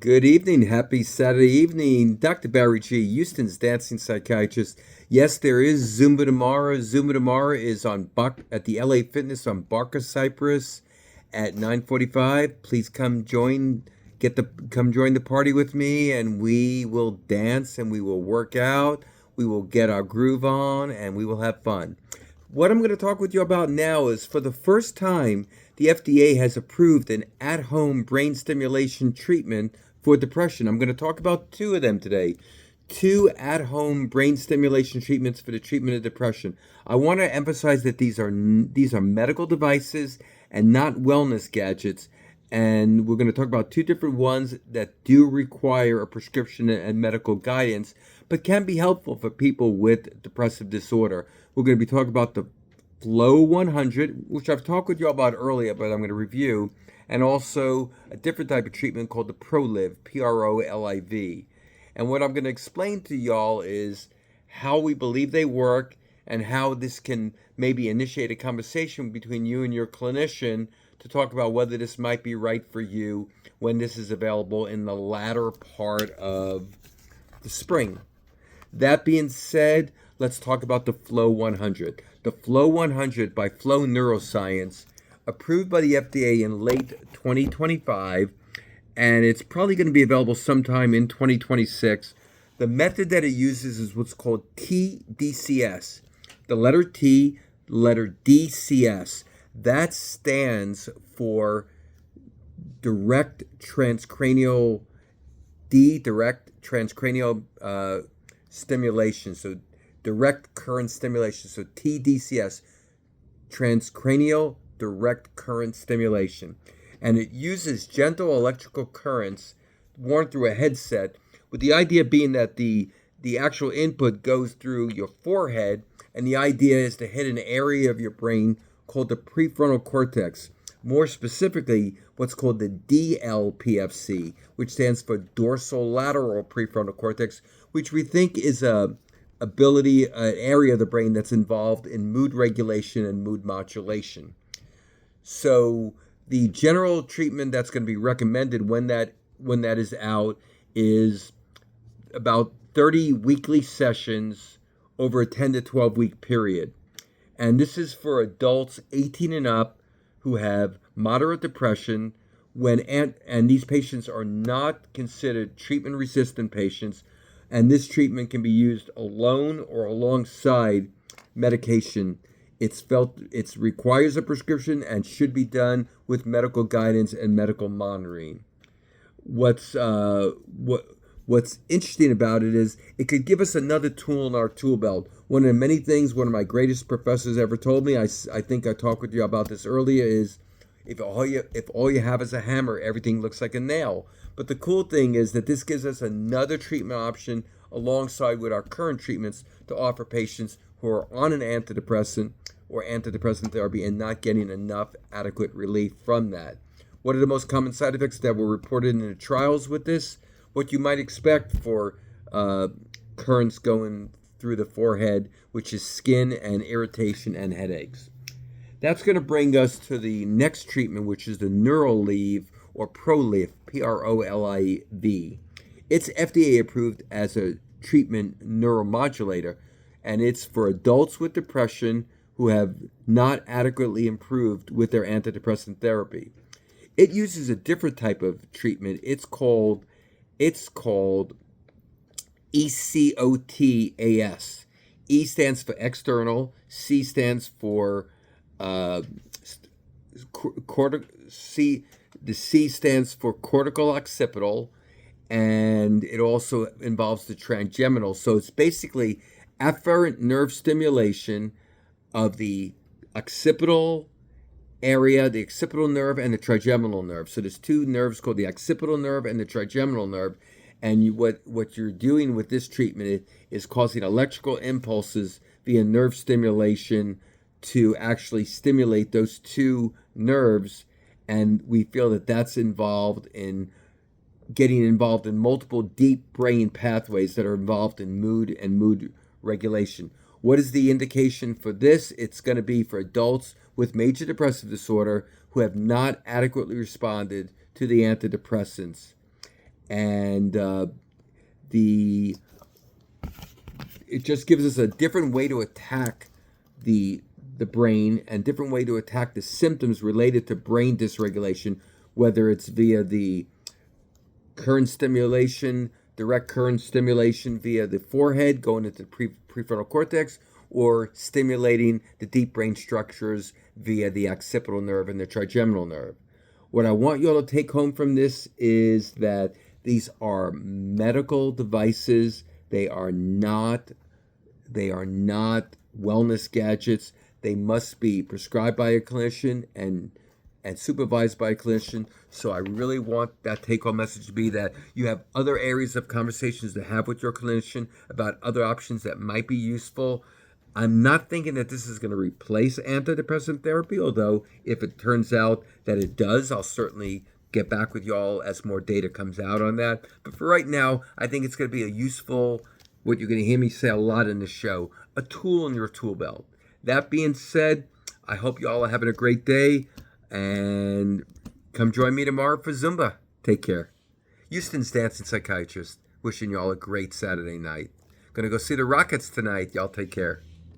Good evening. Happy Saturday evening. Dr. Barry G., Houston's dancing psychiatrist. Yes, there is Zumba tomorrow. Zumba tomorrow is on at the LA Fitness on Barker Cypress at 9:45. Please come join the party with me, and we will dance and we will work out. We will get our groove on and we will have fun. What I'm going to talk with you about now is, for the first time, the FDA has approved an at-home brain stimulation treatment for depression. I'm going to talk about two of them today. Two at-home brain stimulation treatments for the treatment of depression. I want to emphasize that these are medical devices and not wellness gadgets. And we're going to talk about two different ones that do require a prescription and medical guidance, but can be helpful for people with depressive disorder. We're going to be talking about the Flow 100, which I've talked with you about earlier, but I'm going to review, and also a different type of treatment called the ProLiv, Proliv. And what I'm going to explain to y'all is how we believe they work and how this can maybe initiate a conversation between you and your clinician to talk about whether this might be right for you when this is available in the latter part of the spring. That being said, let's talk about the Flow 100. The Flow 100 by Flow Neuroscience, approved by the FDA in late 2025, and it's probably going to be available sometime in 2026. The method that it uses is what's called TDCS. The letter T, letter DCS. That stands for direct transcranial stimulation. So direct current stimulation. So TDCS, transcranial direct current stimulation. And it uses gentle electrical currents worn through a headset, with the idea being that the actual input goes through your forehead, and the idea is to hit an area of your brain called the prefrontal cortex. More specifically, what's called the DLPFC, which stands for dorsolateral prefrontal cortex, which we think is an area of the brain that's involved in mood regulation and mood modulation. So the general treatment that's going to be recommended when that is out is about 30 weekly sessions over a 10 to 12 week period. And this is for adults 18 and up who have moderate depression, and these patients are not considered treatment-resistant patients, and this treatment can be used alone or alongside medication. It requires a prescription and should be done with medical guidance and medical monitoring. What's interesting about it is it could give us another tool in our tool belt. One of the many things one of my greatest professors ever told me, I think I talked with you about this earlier, is if all you have is a hammer, everything looks like a nail. But the cool thing is that this gives us another treatment option alongside with our current treatments to offer patients who are on an antidepressant or antidepressant therapy and not getting enough adequate relief from that. What are the most common side effects that were reported in the trials with this? What you might expect for currents going through the forehead, which is skin and irritation and headaches. That's going to bring us to the next treatment, which is the Neuroliv or ProLiv, Proliv. It's FDA approved as a treatment neuromodulator, and it's for adults with depression who have not adequately improved with their antidepressant therapy. It uses a different type of treatment. It's called ECOTAS. E stands for external, C stands for the C stands for cortical occipital, and it also involves the trigeminal. So it's basically afferent nerve stimulation of the occipital area, the occipital nerve and the trigeminal nerve. So there's two nerves called the occipital nerve and the trigeminal nerve. And what you're doing with this treatment is causing electrical impulses via nerve stimulation to actually stimulate those two nerves. And we feel that that's getting involved in multiple deep brain pathways that are involved in mood and mood regulation. What is the indication for this? It's going to be for adults with major depressive disorder who have not adequately responded to the antidepressants. and the it just gives us a different way to attack the the brain and different way to attack the symptoms related to brain dysregulation, whether it's via the current stimulation, direct current stimulation via the forehead going into the prefrontal cortex, or stimulating the deep brain structures via the occipital nerve and the trigeminal nerve. What I want you all to take home from this is that these are medical devices. They are not wellness gadgets. They must be prescribed by a clinician and supervised by a clinician. So I really want that take-home message to be that you have other areas of conversations to have with your clinician about other options that might be useful. I'm not thinking that this is going to replace antidepressant therapy, although if it turns out that it does, I'll certainly get back with y'all as more data comes out on that. But for right now, I think it's going to be a useful, what you're going to hear me say a lot in the show, a tool in your tool belt. That being said, I hope you all are having a great day, and come join me tomorrow for Zumba. Take care. Houston's dancing psychiatrist, wishing you all a great Saturday night. Gonna go see the Rockets tonight. Y'all take care.